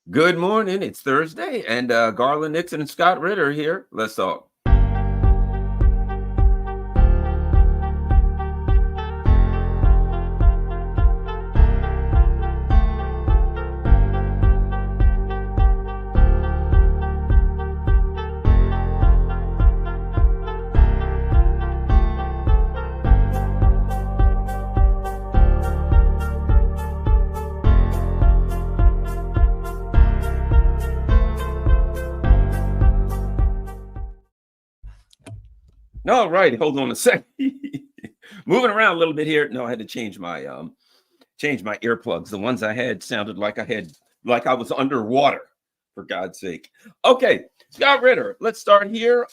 Good morning. It's Thursday, and Garland Nixon and Scott Ritter here. Let's talk. All right, hold on a second. Moving around a little bit here. No, I had to change my earplugs. The ones I had sounded like I was underwater. For God's sake. Okay, Scott Ritter. Let's start here.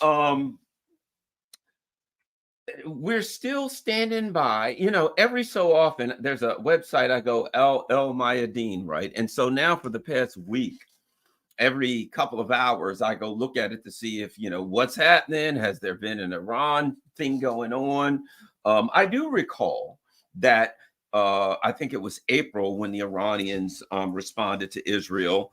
We're still standing by. Every so often there's a website I go El Mayadeen, right? And so now for the past week, every couple of hours I go look at it to see if what's happening. Has there been an Iran thing going on? I do recall that I think it was April when the Iranians responded to Israel.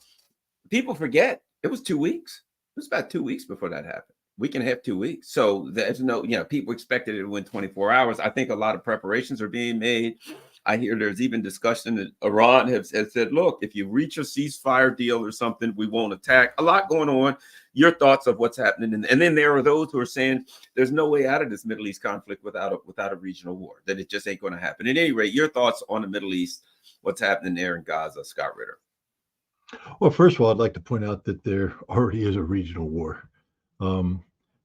People forget it was 2 weeks. It was about 2 weeks before that happened. We can have 2 weeks. So there's no, people expected it to win 24 hours. I think a lot of preparations are being made. I hear there's even discussion that Iran has said, look, if you reach a ceasefire deal or something, we won't attack. A lot going on. Your thoughts of what's happening. And then there are those who are saying there's no way out of this Middle East conflict without a regional war, that it just ain't going to happen. At any rate, your thoughts on the Middle East, what's happening there in Gaza, Scott Ritter. Well, first of all, I'd like to point out that there already is a regional war.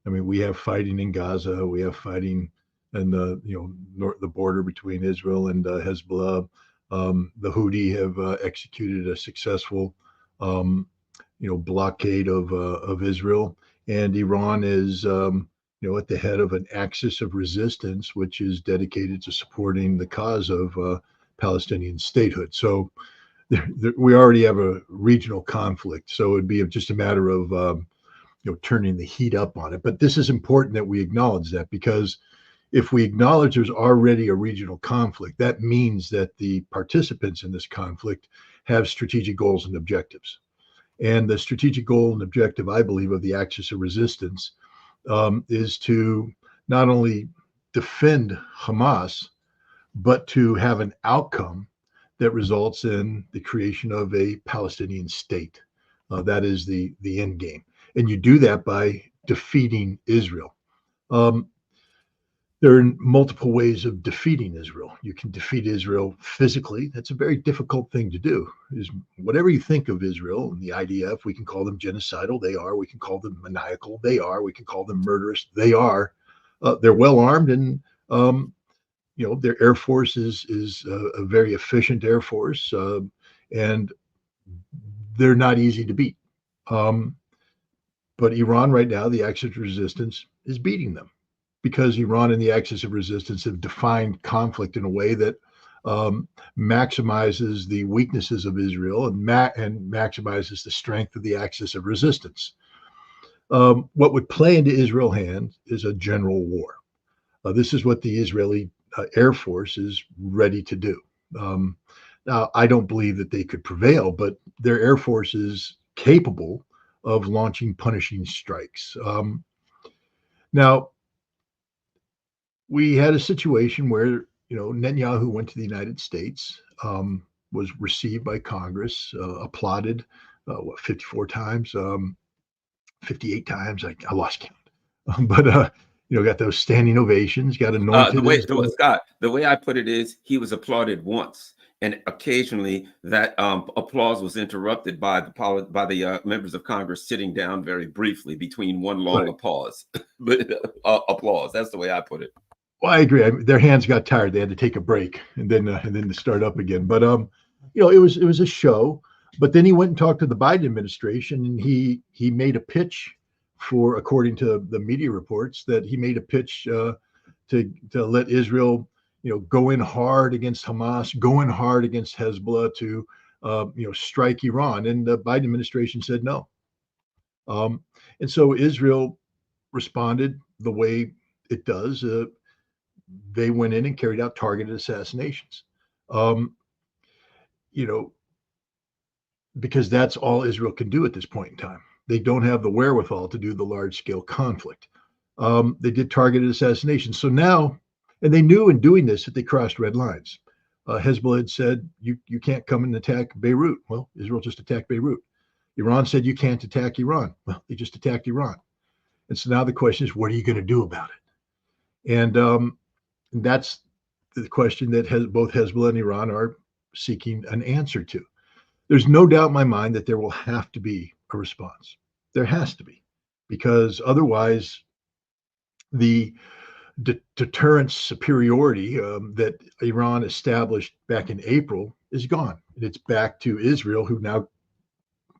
We have fighting in Gaza. We have fighting in the border between Israel and Hezbollah. The Houthi have executed a successful blockade of Israel, and Iran is at the head of an axis of resistance, which is dedicated to supporting the cause of Palestinian statehood. So we already have a regional conflict. So it'd be just a matter of turning the heat up on it. But this is important that we acknowledge that, because if we acknowledge there's already a regional conflict, that means that the participants in this conflict have strategic goals and objectives. And the strategic goal and objective, I believe, of the axis of resistance is to not only defend Hamas, but to have an outcome that results in the creation of a Palestinian state. That is the end game. And you do that by defeating Israel. There are multiple ways of defeating Israel. You can defeat Israel physically. That's a very difficult thing to do. Is whatever you think of Israel and the IDF, we can call them genocidal. They are. We can call them maniacal. They are. We can call them murderous. They are. They're well armed, and their air force is a very efficient air force, and they're not easy to beat. But Iran right now, the axis of resistance, is beating them, because Iran and the axis of resistance have defined conflict in a way that maximizes the weaknesses of Israel and maximizes the strength of the axis of resistance. What would play into Israel's hand is a general war. This is what the Israeli Air Force is ready to do. Now, I don't believe that they could prevail, but their Air Force is capable of launching punishing strikes. Now, we had a situation where Netanyahu went to the United States, was received by Congress, applauded 54 times, 58 times. I lost count, but got those standing ovations, got anointed. Scott, the way I put it is, he was applauded once, and occasionally that applause was interrupted by the members of Congress sitting down very briefly between one long applause. Applause. That's the way I put it. Well, I agree. Their hands got tired. They had to take a break and then to start up again. But it was a show. But then he went and talked to the Biden administration, and he made a pitch for, according to the media reports, that he made a pitch to let Israel, go in hard against Hamas, go in hard against Hezbollah to, strike Iran. And the Biden administration said no. And so Israel responded the way it does. They went in and carried out targeted assassinations. because that's all Israel can do at this point in time. They don't have the wherewithal to do the large scale conflict. They did targeted assassinations. So now, and they knew in doing this that they crossed red lines. Hezbollah had said, you can't come and attack Beirut. Well, Israel just attacked Beirut. Iran said, you can't attack Iran. Well, they just attacked Iran. And so now the question is, what are you going to do about it? And that's the question that both Hezbollah and Iran are seeking an answer to. There's no doubt in my mind that there will have to be a response. There has to be, because otherwise the deterrence superiority that Iran established back in April is gone. And it's back to Israel, who now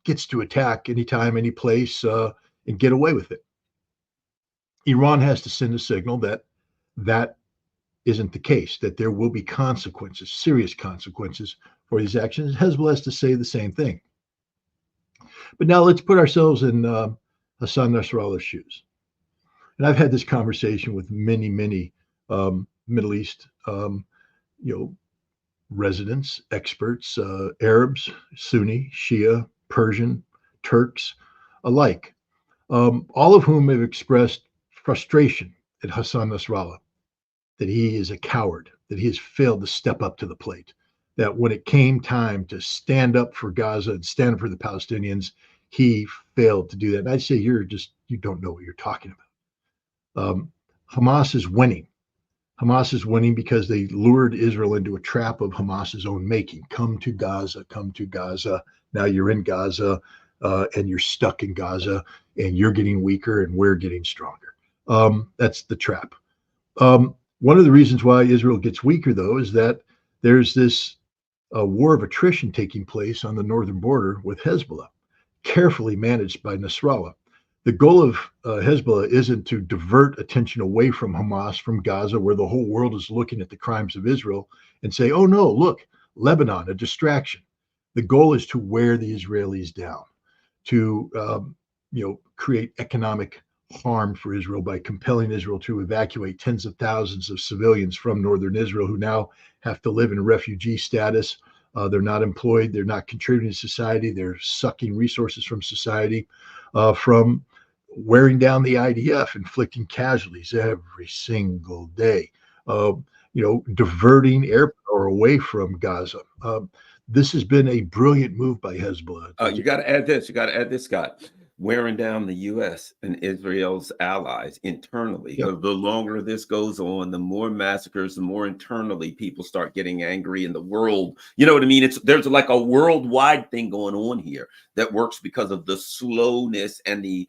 gets to attack anytime, any place, and get away with it. Iran has to send a signal that that isn't the case, that there will be consequences, serious consequences for these actions. Hezbollah has to say the same thing. But now let's put ourselves in Hassan Nasrallah's shoes. And I've had this conversation with many Middle East, residents, experts, Arabs, Sunni, Shia, Persian, Turks alike, all of whom have expressed frustration at Hassan Nasrallah, that he is a coward, that he has failed to step up to the plate, that when it came time to stand up for Gaza and stand up for the Palestinians, he failed to do that. And I'd say you don't know what you're talking about. Hamas is winning. Hamas is winning because they lured Israel into a trap of Hamas's own making. Come to Gaza, come to Gaza. Now you're in Gaza, and you're stuck in Gaza, and you're getting weaker and we're getting stronger. That's the trap. One of the reasons why Israel gets weaker, though, is that there's this war of attrition taking place on the northern border with Hezbollah, carefully managed by Nasrallah. The goal of Hezbollah isn't to divert attention away from Hamas, from Gaza, where the whole world is looking at the crimes of Israel, and say, oh no, look, Lebanon, a distraction. The goal is to wear the Israelis down, to create economic harm for Israel by compelling Israel to evacuate tens of thousands of civilians from northern Israel, who now have to live in refugee status. They're not employed. They're not contributing to society. They're sucking resources from society, from wearing down the IDF, inflicting casualties every single day, diverting air power away from Gaza. This has been a brilliant move by Hezbollah. You got to add this. You got to add this, Scott. Wearing down the U.S. and Israel's allies internally. Yep. The longer this goes on, the more massacres, the more internally people start getting angry in the world. You know what I mean? There's like a worldwide thing going on here that works because of the slowness and the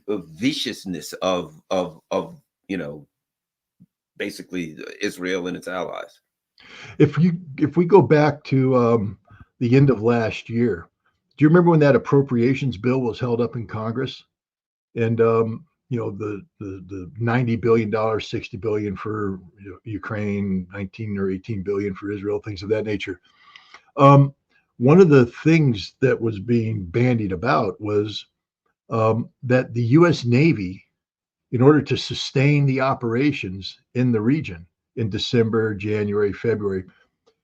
viciousness of basically Israel and its allies. If we go back to the end of last year, do you remember when that appropriations bill was held up in Congress, and the $90 billion, $60 billion for Ukraine, 19 or 18 billion for Israel, things of that nature? One of the things that was being bandied about was that the U.S. Navy, in order to sustain the operations in the region in December, January, February,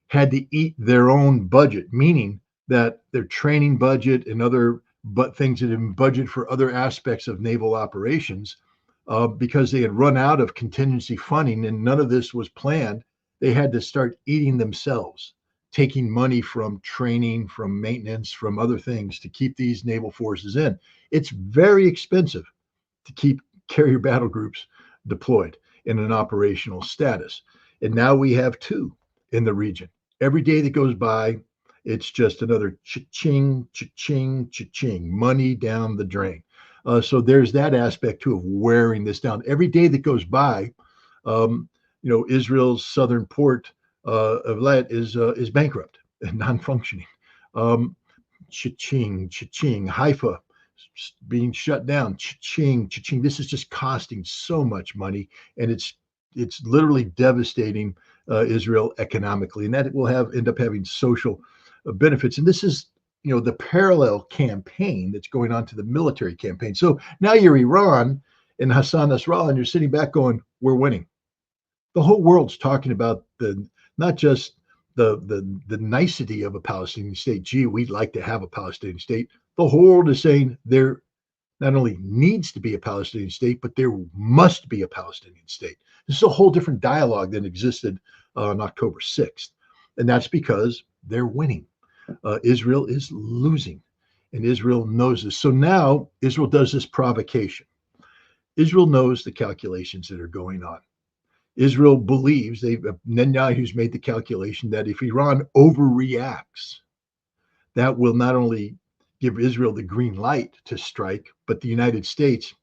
had to eat their own budget, meaning that their training budget and other things that had been budgeted for other aspects of naval operations, because they had run out of contingency funding and none of this was planned, they had to start eating themselves, taking money from training, from maintenance, from other things to keep these naval forces in. It's very expensive to keep carrier battle groups deployed in an operational status. And now we have two in the region. Every day that goes by, it's just another cha-ching, cha-ching, cha-ching, money down the drain. So there's that aspect too of wearing this down. Every day that goes by, Israel's southern port of Eilat is bankrupt and non-functioning. Cha-ching, cha-ching, Haifa being shut down, cha-ching, cha-ching. This is just costing so much money, and it's literally devastating Israel economically, and that will end up having social benefits. And this is, the parallel campaign that's going on to the military campaign. So now you're Iran and Hassan Nasrallah, and you're sitting back going, we're winning. The whole world's talking about not just the nicety of a Palestinian state. Gee, we'd like to have a Palestinian state. The whole world is saying there not only needs to be a Palestinian state, but there must be a Palestinian state. This is a whole different dialogue than existed on October 6th. And that's because they're winning. Israel is losing, and Israel knows this. So now Israel does this provocation. Israel knows the calculations that are going on. Israel believes, Netanyahu's made the calculation that if Iran overreacts, that will not only give Israel the green light to strike, but the United States,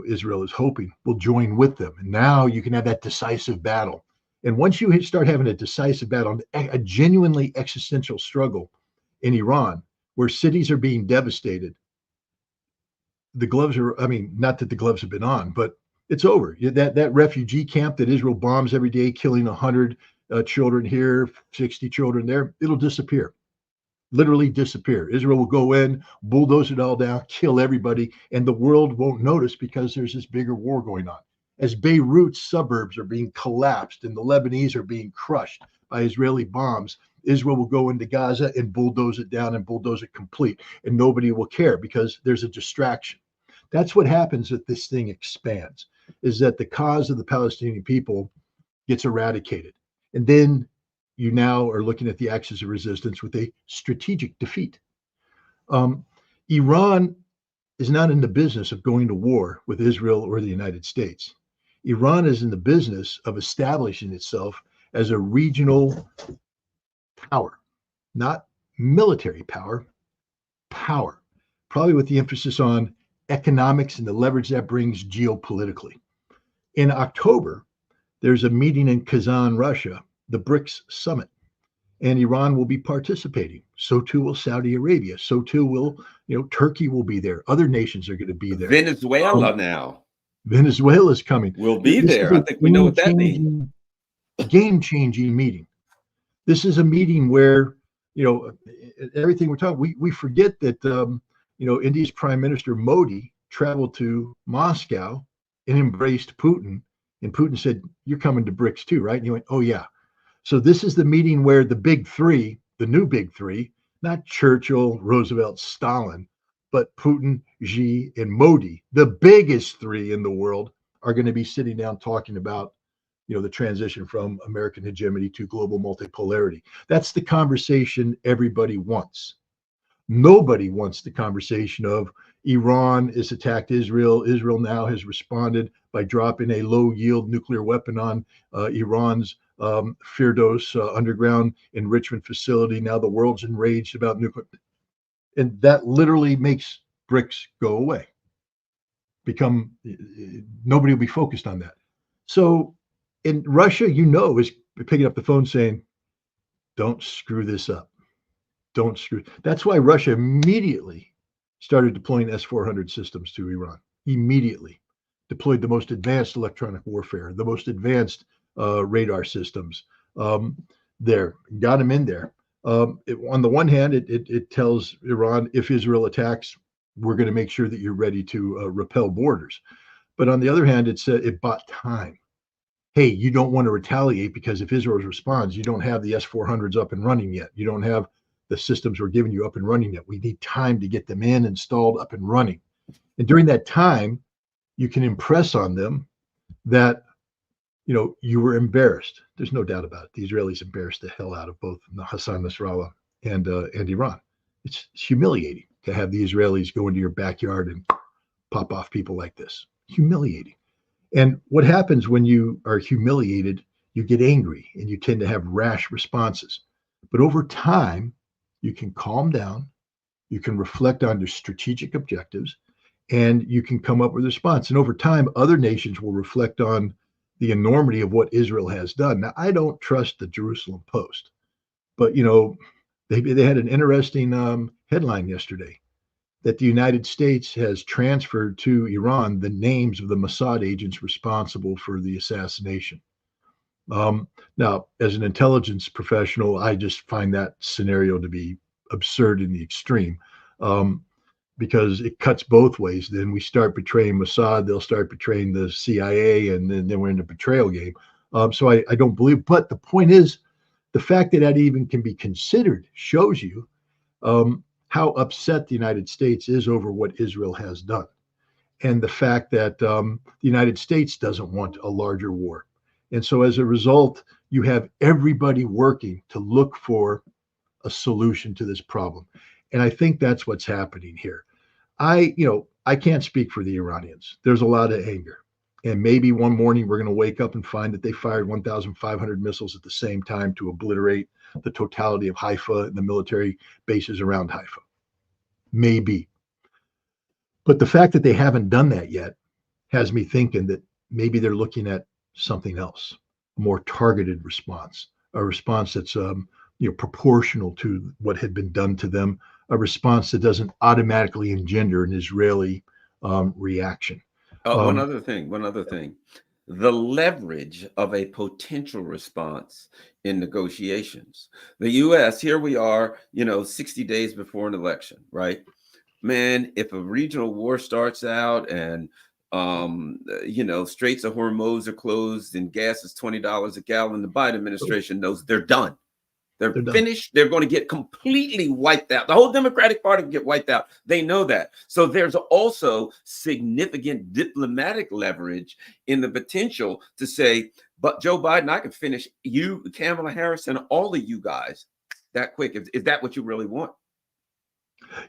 Israel is hoping, will join with them. And now you can have that decisive battle. And once you start having a decisive battle, a genuinely existential struggle in Iran, where cities are being devastated, the gloves are, I mean, not that the gloves have been on, but it's over. That refugee camp that Israel bombs every day, killing 100 children here, 60 children there, it'll disappear. Literally disappear. Israel will go in, bulldoze it all down, kill everybody, and the world won't notice because there's this bigger war going on. As Beirut's suburbs are being collapsed and the Lebanese are being crushed by Israeli bombs, Israel will go into Gaza and bulldoze it down and bulldoze it complete, and nobody will care because there's a distraction. That's what happens if this thing expands, is that the cause of the Palestinian people gets eradicated. And then you now are looking at the axis of resistance with a strategic defeat. Iran is not in the business of going to war with Israel or the United States. Iran is in the business of establishing itself as a regional power, not military power, probably with the emphasis on economics and the leverage that brings geopolitically. In October, there's a meeting in Kazan, Russia, the Brics summit, and Iran will be participating. So too will Saudi Arabia. So too will, Turkey will be there. Other nations are going to be there. Venezuela now. Venezuela's coming. We'll be there. I think we know what that means. Game-changing meeting. This is a meeting where, everything we're talking, we forget that, India's Prime Minister Modi traveled to Moscow and embraced Putin. And Putin said, "You're coming to Brics too, right?" And he went, "Oh, yeah." So this is the meeting where the big three, the new big three, not Churchill, Roosevelt, Stalin, but Putin, Xi, and Modi, the biggest three in the world, are going to be sitting down talking about, the transition from American hegemony to global multipolarity. That's the conversation everybody wants. Nobody wants the conversation of Iran has attacked Israel. Israel now has responded by dropping a low-yield nuclear weapon on Iran's Firdos underground enrichment facility. Now the world's enraged about nuclear. And that literally makes Brics go away. Nobody will be focused on that. So in Russia, is picking up the phone saying, "Don't screw this up. Don't screw." That's why Russia immediately started deploying S-400 systems to Iran. Immediately deployed the most advanced electronic warfare, the most advanced radar systems there, got them in there. On the one hand, it tells Iran, if Israel attacks, we're going to make sure that you're ready to repel borders. But on the other hand, it bought time. Hey, you don't want to retaliate because if Israel responds, you don't have the S-400s up and running yet. You don't have the systems we're giving you up and running yet. We need time to get them installed, up and running. And during that time, you can impress on them that, you were embarrassed. There's no doubt about it. The Israelis embarrassed the hell out of both Hassan Nasrallah and Iran. It's humiliating to have the Israelis go into your backyard and pop off people like this. Humiliating. And what happens when you are humiliated, you get angry and you tend to have rash responses. But over time, you can calm down, you can reflect on your strategic objectives, and you can come up with a response. And over time, other nations will reflect on the enormity of what Israel has done. Now, I don't trust the Jerusalem Post, but, they had an interesting headline yesterday that the United States has transferred to Iran the names of the Mossad agents responsible for the assassination. Now, as an intelligence professional, I just find that scenario to be absurd in the extreme, because it cuts both ways. Then we start betraying Mossad, they'll start betraying the CIA, and then we're in a betrayal game. So I don't believe. But the point is, the fact that that even can be considered shows you how upset the United States is over what Israel has done, and the fact that the United States doesn't want a larger war. And so as a result, you have everybody working to look for a solution to this problem. And I think that's what's happening here. I can't speak for the Iranians. There's a lot of anger. And maybe one morning we're going to wake up and find that they fired 1,500 missiles at the same time to obliterate the totality of Haifa and the military bases around Haifa. Maybe. But the fact that they haven't done that yet has me thinking that maybe they're looking at something else, a more targeted response, a response that's proportional to what had been done to them, a response that doesn't automatically engender an Israeli reaction. One Um, other thing, the leverage of a potential response in negotiations. The U.S., here we are, 60 days before an election, right? Man, if a regional war starts out and Straits of Hormuz are closed and gas is $20 a gallon, the Biden administration knows they're done. They're they're done. finished. They're going to get completely wiped out. The whole Democratic Party will get wiped out. They know that. So there's also significant diplomatic leverage in the potential to say, but Joe Biden, I can finish you, Kamala Harris, and all of you guys that quick. Is that what you really want?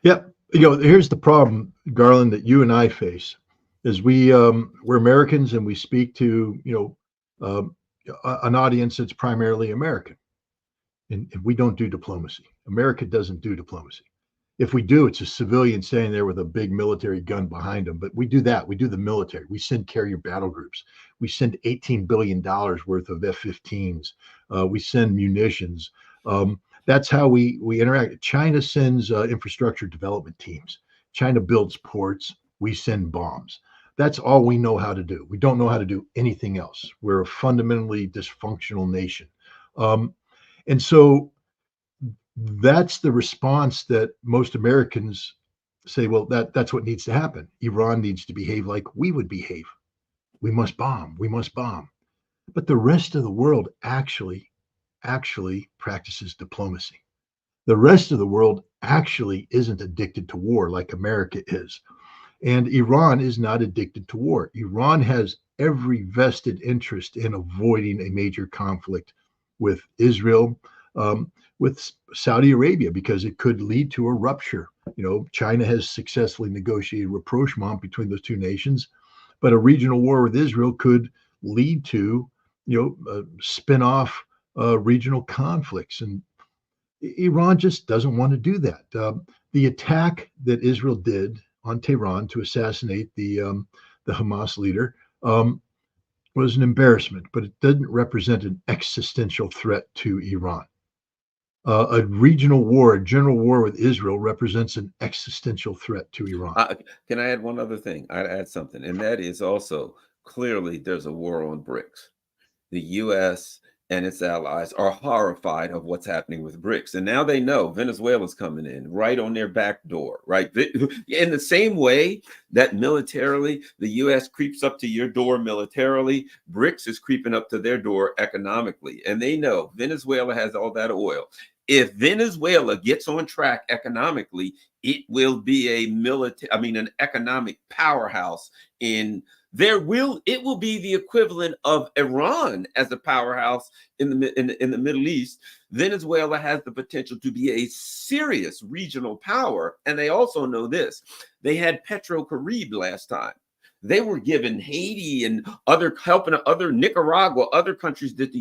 Yeah, here's the problem, Garland, that you and I face is we're Americans and we speak to an audience that's primarily American, and we don't do diplomacy. America doesn't do diplomacy. If we do, it's a civilian standing there with a big military gun behind them. But we do that. We do the military. We send carrier battle groups. We send $18 billion worth of F-15s. We send munitions. That's how we interact. China sends infrastructure development teams. China builds ports. We send bombs. That's all we know how to do. We don't know how to do anything else. We're a fundamentally dysfunctional nation. And so that's the response that most Americans say, well, that's what needs to happen. Iran needs to behave like we would behave. We must bomb. We must bomb. But the rest of the world actually practices diplomacy. The rest of the world actually isn't addicted to war like America is. And Iran is not addicted to war. Iran has every vested interest in avoiding a major conflict with Israel, with Saudi Arabia, because it could lead to a rupture. China has successfully negotiated rapprochement between those two nations, but a regional war with Israel could lead to, spin-off regional conflicts. And Iran just doesn't want to do that. The attack that Israel did on Tehran to assassinate the Hamas leader was an embarrassment, but it didn't represent an existential threat to Iran. A regional war, a general war with Israel, represents an existential threat to Iran. Can I add one other thing? I'd add something, and that is also clearly there's a war on Brics. The U.S. and its allies are horrified of what's happening with Brics. And now they know Venezuela's coming in right on their back door, right? In the same way that militarily, the U.S. creeps up to your door militarily, Brics is creeping up to their door economically. And they know Venezuela has all that oil. If Venezuela gets on track economically, it will be an economic powerhouse it will be the equivalent of Iran as a powerhouse in the Middle East. Venezuela has the potential to be a serious regional power. And they also know this. They had PetroCaribe last time. They were giving Haiti and helping other Nicaragua, other countries that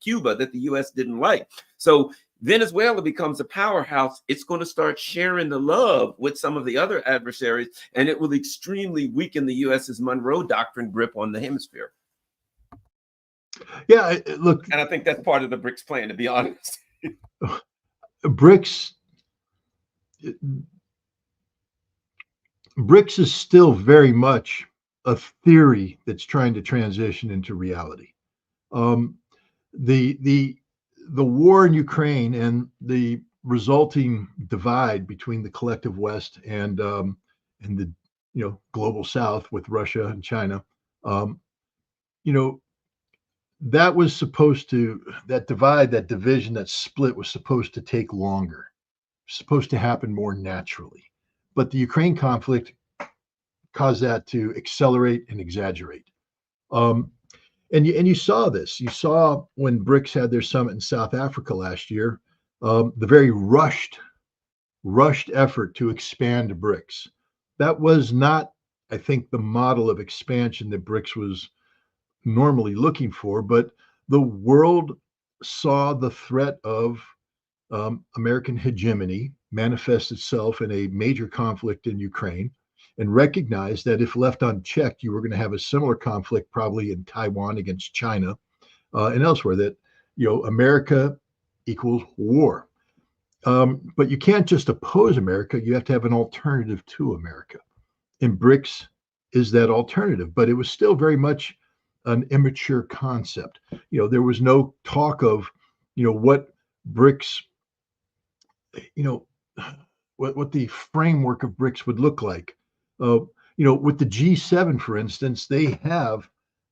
Cuba, that the U.S. didn't like. So Venezuela becomes a powerhouse. It's going to start sharing the love with some of the other adversaries, and it will extremely weaken the U.S.'s Monroe Doctrine grip on the hemisphere. Yeah, look. And I think that's part of the Brics plan, to be honest. Brics is still very much a theory that's trying to transition into reality. The war in Ukraine and the resulting divide between the collective West and the global South with Russia and China, that was supposed to, that divide, that division, that split was supposed to take longer, supposed to happen more naturally. But the Ukraine conflict caused that to accelerate and exaggerate. Um, and you saw this. You saw when BRICS had their summit in South Africa last year, the very rushed effort to expand BRICS. That was not, I think, the model of expansion that BRICS was normally looking for, but the world saw the threat of American hegemony manifest itself in a major conflict in Ukraine and recognized that if left unchecked, you were going to have a similar conflict probably in Taiwan against China and elsewhere, that, America equals war. But you can't just oppose America. You have to have an alternative to America. And BRICS is that alternative, but it was still very much an immature concept. There was no talk of, what BRICS, you know, what the framework of BRICS would look like. With the G7, for instance, they have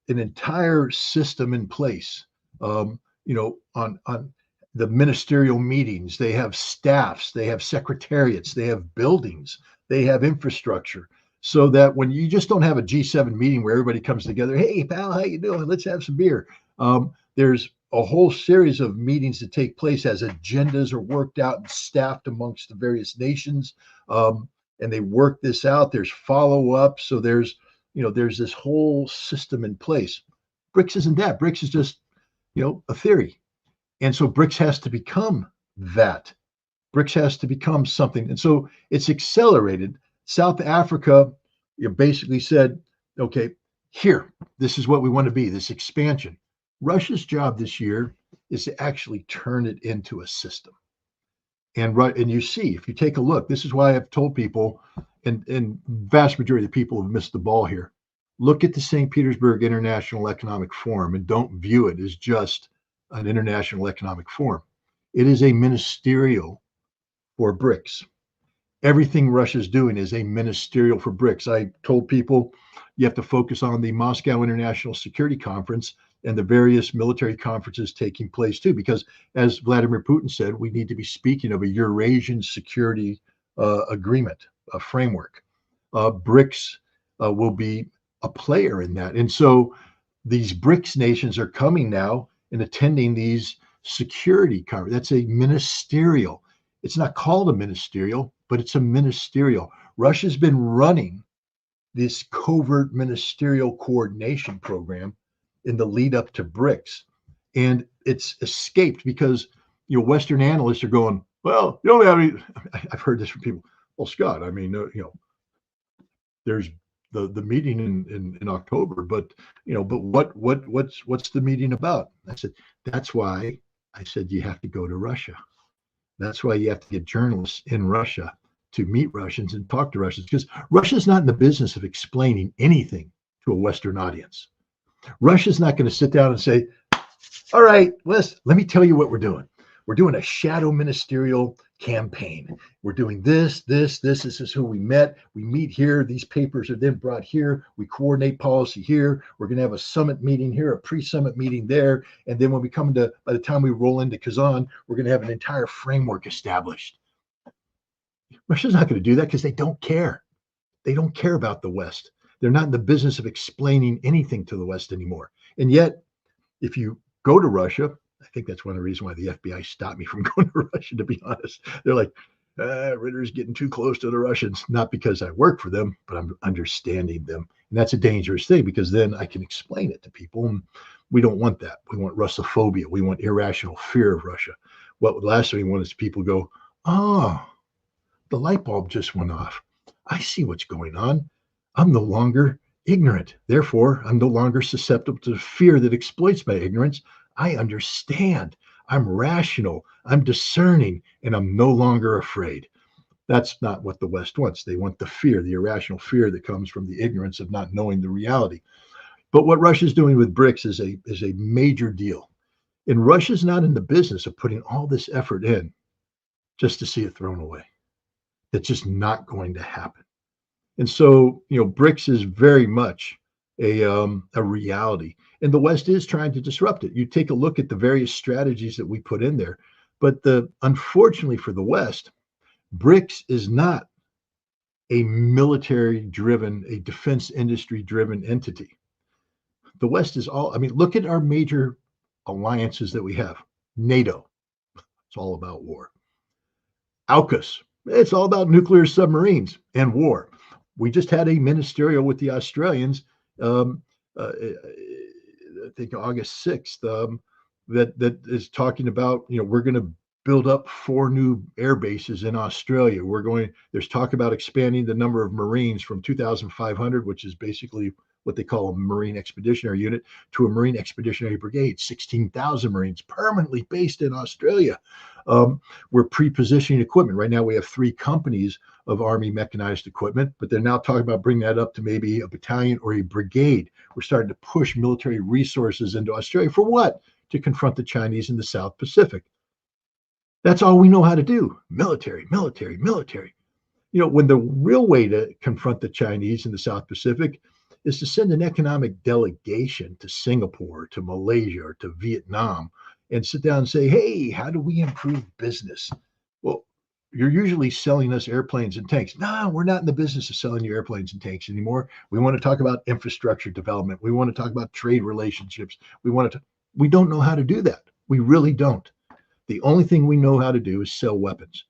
an entire system in place. On the ministerial meetings, they have staffs, they have secretariats, they have buildings, they have infrastructure, so that when you just don't have a G7 meeting where everybody comes together, hey pal, how you doing? Let's have some beer. There's a whole series of meetings that take place as agendas are worked out and staffed amongst the various nations, and they work this out. There's follow up, so there's this whole system in place. BRICS isn't that. BRICS is just a theory, and so BRICS has to become that. BRICS has to become something, and so it's accelerated. South Africa, basically said, okay, here, this is what we want to be, this expansion. Russia's job this year is to actually turn it into a system. And you see, if you take a look, this is why I've told people, and vast majority of the people have missed the ball here. Look at the St. Petersburg International Economic Forum and don't view it as just an international economic forum. It is a ministerial for BRICS. Everything Russia's doing is a ministerial for BRICS. I told people you have to focus on the Moscow International Security Conference and the various military conferences taking place too, because as Vladimir Putin said, we need to be speaking of a Eurasian security agreement, a framework. BRICS will be a player in that. And so these BRICS nations are coming now and attending these security conferences. That's a ministerial. It's not called a ministerial, but it's a ministerial. Russia's been running this covert ministerial coordination program in the lead up to BRICS. And it's escaped because, Western analysts are going, well, you only have any, I've heard this from people. Well, Scott, I mean, there's the meeting in October, but what's the meeting about? I said, that's why I said you have to go to Russia. That's why you have to get journalists in Russia to meet Russians and talk to Russians, because Russia's not in the business of explaining anything to a Western audience. Russia's not going to sit down and say, all right, let me tell you what we're doing. We're doing a shadow ministerial campaign. We're doing this is who we met. We meet here. These papers are then brought here. We coordinate policy here. We're going to have a summit meeting here, a pre-summit meeting there. And then when we come to, by the time we roll into Kazan, we're going to have an entire framework established. Russia's not going to do that because they don't care. They don't care about the West. They're not in the business of explaining anything to the West anymore. And yet, if you go to Russia, I think that's one of the reasons why the FBI stopped me from going to Russia, to be honest. They're like, Ritter's getting too close to the Russians, not because I work for them, but I'm understanding them. And that's a dangerous thing because then I can explain it to people. And we don't want that. We want Russophobia. We want irrational fear of Russia. What last thing we want is people go, oh, the light bulb just went off. I see what's going on. I'm no longer ignorant. Therefore, I'm no longer susceptible to fear that exploits my ignorance. I understand. I'm rational. I'm discerning, and I'm no longer afraid. That's not what the West wants. They want the fear, the irrational fear that comes from the ignorance of not knowing the reality. But what Russia's doing with BRICS is a major deal. And Russia's not in the business of putting all this effort in just to see it thrown away. That's just not going to happen. And so, BRICS is very much a reality. And the West is trying to disrupt it. You take a look at the various strategies that we put in there. But unfortunately for the West, BRICS is not a military driven, a defense industry driven entity. The West is all, I mean, look at our major alliances that we have. NATO, it's all about war. AUKUS, it's all about nuclear submarines and war. We just had a ministerial with the Australians, I think August 6th, that is talking about, we're going to build up 4 new air bases in Australia. There's talk about expanding the number of Marines from 2,500, which is basically what they call a Marine Expeditionary Unit, to a Marine Expeditionary Brigade, 16,000 Marines permanently based in Australia. We're pre-positioning equipment. Right now, we have 3 companies of Army mechanized equipment, but they're now talking about bringing that up to maybe a battalion or a brigade. We're starting to push military resources into Australia for what? To confront the Chinese in the South Pacific. That's all we know how to do. Military, military, military. When the real way to confront the Chinese in the South Pacific is to send an economic delegation to Singapore, to Malaysia, or to Vietnam and sit down and say, hey, how do we improve business? Well, you're usually selling us airplanes and tanks. No, we're not in the business of selling you airplanes and tanks anymore. We want to talk about infrastructure development. We want to talk about trade relationships. We don't know how to do that. We really don't. The only thing we know how to do is sell weapons.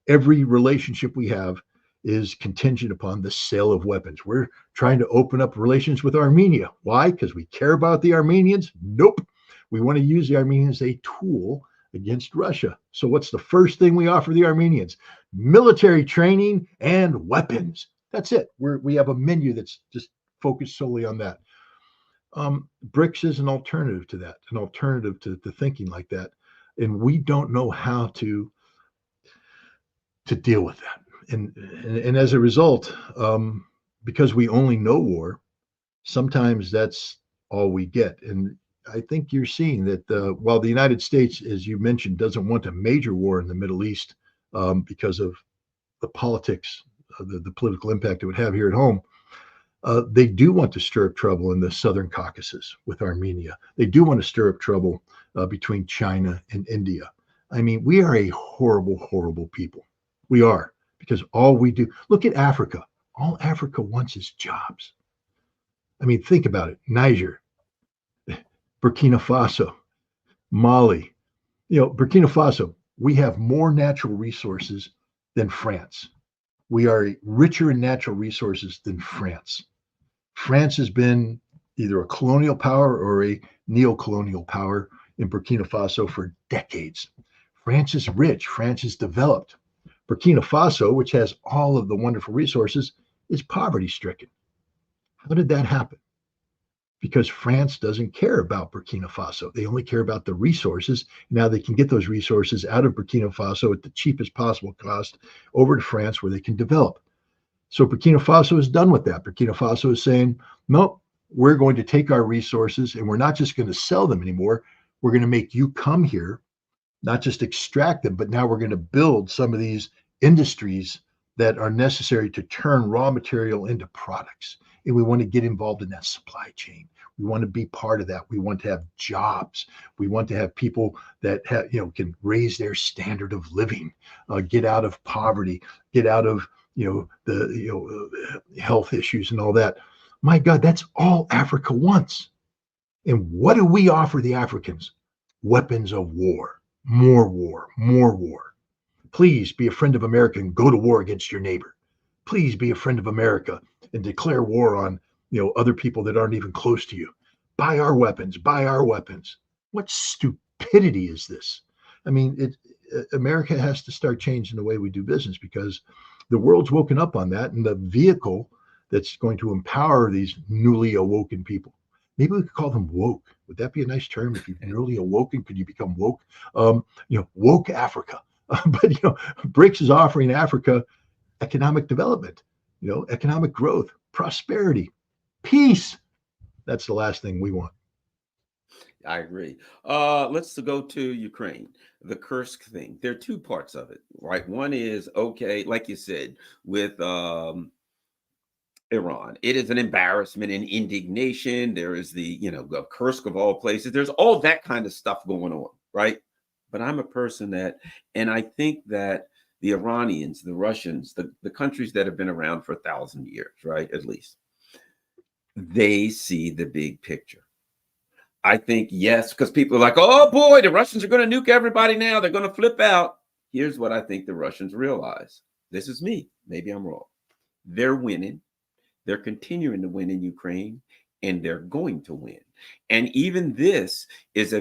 Every relationship we have is contingent upon the sale of weapons. We're trying to open up relations with Armenia. Why? Because we care about the Armenians? Nope. We want to use the Armenians as a tool against Russia. So what's the first thing we offer the Armenians? Military training and weapons. That's it. We have a menu that's just focused solely on that. BRICS is an alternative to that, an alternative to thinking like that. And we don't know how to deal with that. And as a result, because we only know war, sometimes that's all we get. And I think you're seeing that while the United States, as you mentioned, doesn't want a major war in the Middle East because of the politics, the political impact it would have here at home, they do want to stir up trouble in the Southern Caucasus with Armenia. They do want to stir up trouble between China and India. I mean, we are a horrible, horrible people. We are, because all we do, look at Africa. All Africa wants is jobs. I mean, think about it. Niger, Burkina Faso, Mali. Burkina Faso, we have more natural resources than France. We are richer in natural resources than France. France has been either a colonial power or a neo-colonial power in Burkina Faso for decades. France is rich. France is developed. Burkina Faso, which has all of the wonderful resources, is poverty-stricken. How did that happen? Because France doesn't care about Burkina Faso. They only care about the resources. Now they can get those resources out of Burkina Faso at the cheapest possible cost over to France where they can develop. So Burkina Faso is done with that. Burkina Faso is saying, no, we're going to take our resources and we're not just going to sell them anymore. We're going to make you come here, not just extract them, but now we're going to build some of these industries that are necessary to turn raw material into products. And we want to get involved in that supply chain. We want to be part of that. We want to have jobs. We want to have people that can raise their standard of living, get out of poverty, get out of the health issues and all that. My God, that's all Africa wants. And what do we offer the Africans? Weapons of war, more war, more war. Please be a friend of America and go to war against your neighbor. Please be a friend of America and declare war on other people that aren't even close to you. Buy our weapons, buy our weapons. What stupidity is this? I mean, America has to start changing the way we do business because the world's woken up on that, and the vehicle that's going to empower these newly awoken people. Maybe we could call them woke. Would that be a nice term? If you're newly awoken, could you become woke? Woke Africa. But BRICS is offering Africa economic development, economic growth, prosperity, peace. That's the last thing we want. I agree. Let's go to Ukraine, the Kursk thing. There are 2 parts of it, right? One is, okay, like you said, with Iran. It is an embarrassment and indignation. There is the, the Kursk of all places. There's all that kind of stuff going on, right? But I'm a person that, and I think that the Iranians, the Russians, the countries that have been around for 1,000 years, right, at least, they see the big picture. I think, yes, because people are like, oh boy, the Russians are going to nuke everybody now. They're going to flip out. Here's what I think the Russians realize. This is me. Maybe I'm wrong. They're winning. They're continuing to win in Ukraine, and they're going to win. And even this is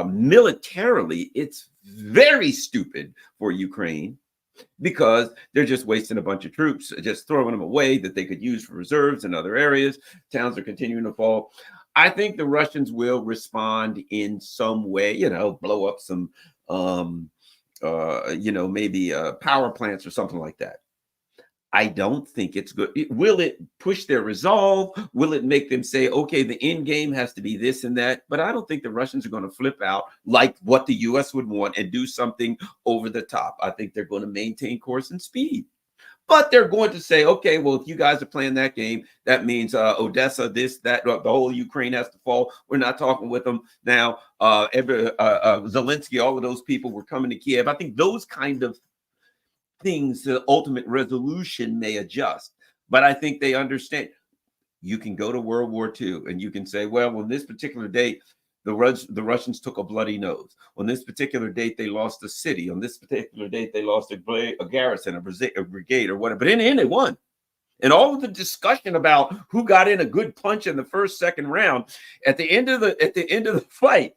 militarily, it's very stupid for Ukraine because they're just wasting a bunch of troops, just throwing them away that they could use for reserves in other areas. Towns are continuing to fall. I think the Russians will respond in some way, blow up some, maybe power plants or something like that. I don't think it's good. Will it push their resolve? Will it make them say, okay, the end game has to be this and that? But I don't think the Russians are going to flip out like what the U.S. would want and do something over the top. I think they're going to maintain course and speed. But they're going to say, okay, well, if you guys are playing that game, that means Odessa, this, that, the whole Ukraine has to fall. We're not talking with them now. Zelensky, all of those people were coming to Kiev. I think those kind of things, the ultimate resolution may adjust. But I think they understand. You can go to World War II and you can say, well, on this particular date, the Russians took a bloody nose. On this particular date, they lost a city. On this particular date, they lost a garrison, a brigade, or whatever. But in the end, they won. And all of the discussion about who got in a good punch in the first, second round, at the end of the fight,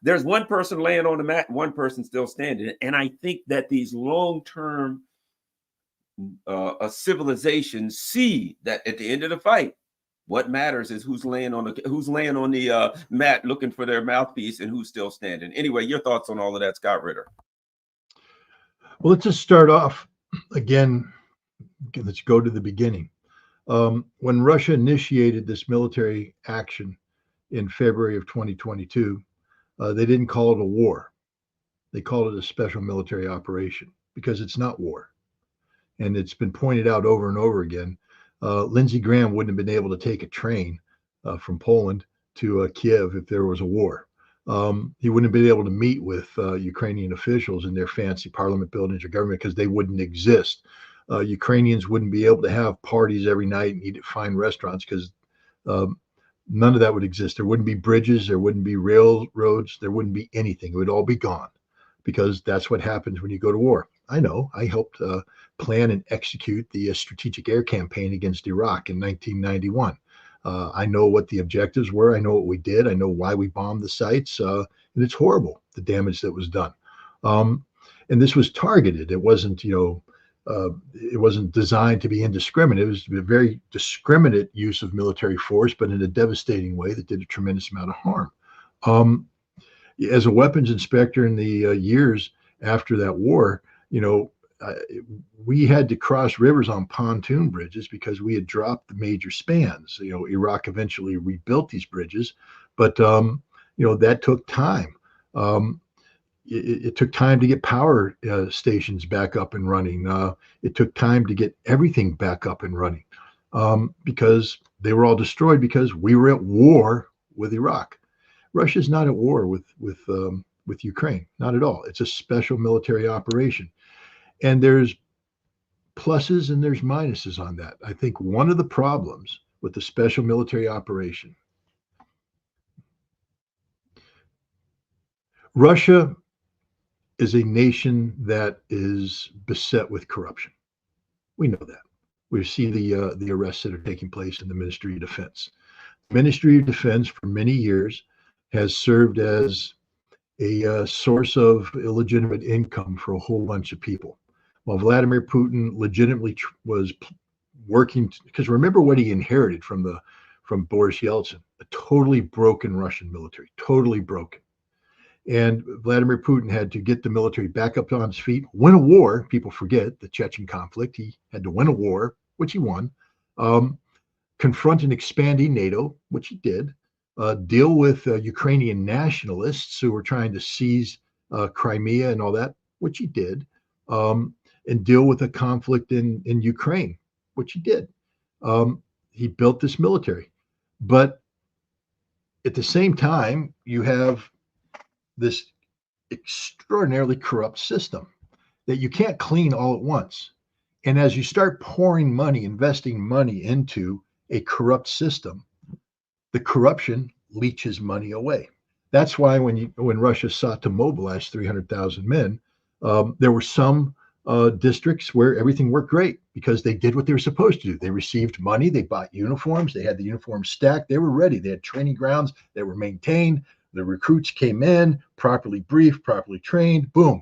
there's one person laying on the mat and one person still standing. And I think that these long-term civilizations see that at the end of the fight, what matters is who's laying on the mat looking for their mouthpiece and who's still standing. Anyway, your thoughts on all of that, Scott Ritter? Well, let's just start off again. Let's go to the beginning. When Russia initiated this military action in February of 2022, they didn't call it a war. They called it a special military operation because it's not war. And it's been pointed out over and over again. Lindsey Graham wouldn't have been able to take a train from Poland to Kiev if there was a war. He wouldn't have been able to meet with Ukrainian officials in their fancy parliament buildings or government because they wouldn't exist. Ukrainians wouldn't be able to have parties every night and eat at fine restaurants because none of that would exist. There wouldn't be bridges. There wouldn't be railroads. There wouldn't be anything. It would all be gone because that's what happens when you go to war. I know. I helped plan and execute the strategic air campaign against Iraq in 1991. I know what the objectives were. I know what we did. I know why we bombed the sites. And it's horrible, the damage that was done. And this was targeted. It wasn't, it wasn't designed to be indiscriminate. It was a very discriminate use of military force, but in a devastating way that did a tremendous amount of harm. As a weapons inspector in the years after that war, we had to cross rivers on pontoon bridges because we had dropped the major spans. Iraq eventually rebuilt these bridges, but that took time. It took time to get power stations back up and running. It took time to get everything back up and running because they were all destroyed because we were at war with Iraq. Russia's not at war with Ukraine, not at all. It's a special military operation. And there's pluses and there's minuses on that. I think one of the problems with the special military operation, Russia is a nation that is beset with corruption. We know that. We see the arrests that are taking place in the Ministry of Defense. The Ministry of Defense for many years has served as a source of illegitimate income for a whole bunch of people. While Vladimir Putin legitimately was working, because remember what he inherited from Boris Yeltsin, a totally broken Russian military, totally broken. And Vladimir Putin had to get the military back up on its feet, win a war. People forget the Chechen conflict. He had to win a war, which he won, confront an expanding NATO, which he did, deal with Ukrainian nationalists who were trying to seize Crimea and all that, which he did, and deal with a conflict in Ukraine, which he did. He built this military, but at the same time, you have this extraordinarily corrupt system that you can't clean all at once. And as you start pouring money, investing money into a corrupt system, the corruption leaches money away. That's why when Russia sought to mobilize 300,000 men, there were some districts where everything worked great because they did what they were supposed to do. They received money, they bought uniforms, they had the uniforms stacked, they were ready. They had training grounds that were maintained. The recruits came in, properly briefed, properly trained. Boom.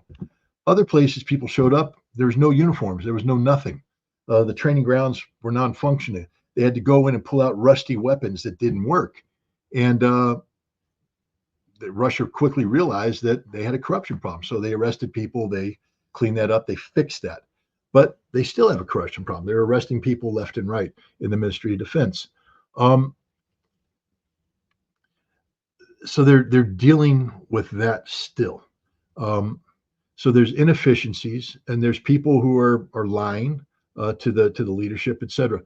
Other places, people showed up. There was no uniforms. There was no nothing. The training grounds were non-functioning. They had to go in and pull out rusty weapons that didn't work. And Russia quickly realized that they had a corruption problem. So they arrested people. They cleaned that up. They fixed that. But they still have a corruption problem. They're arresting people left and right in the Ministry of Defense. So they're dealing with that still. So there's inefficiencies, and there's people who are lying to the leadership, et cetera.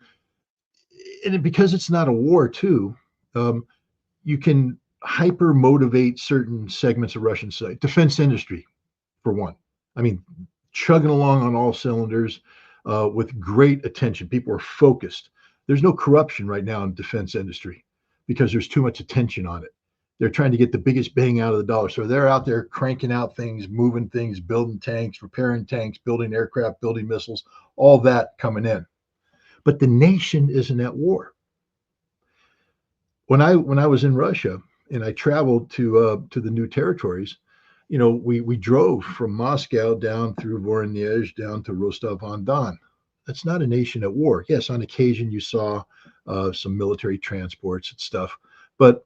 And because it's not a war, too, you can hyper motivate certain segments of Russian society. Defense industry, for one. I mean, chugging along on all cylinders with great attention. People are focused. There's no corruption right now in defense industry because there's too much attention on it. They're trying to get the biggest bang out of the dollar. So they're out there cranking out things, moving things, building tanks, repairing tanks, building aircraft, building missiles, all that coming in. But the nation isn't at war. When I was in Russia and I traveled to the new territories, we drove from Moscow down through Voronezh down to Rostov-on-Don. That's not a nation at war. Yes, on occasion you saw some military transports and stuff, but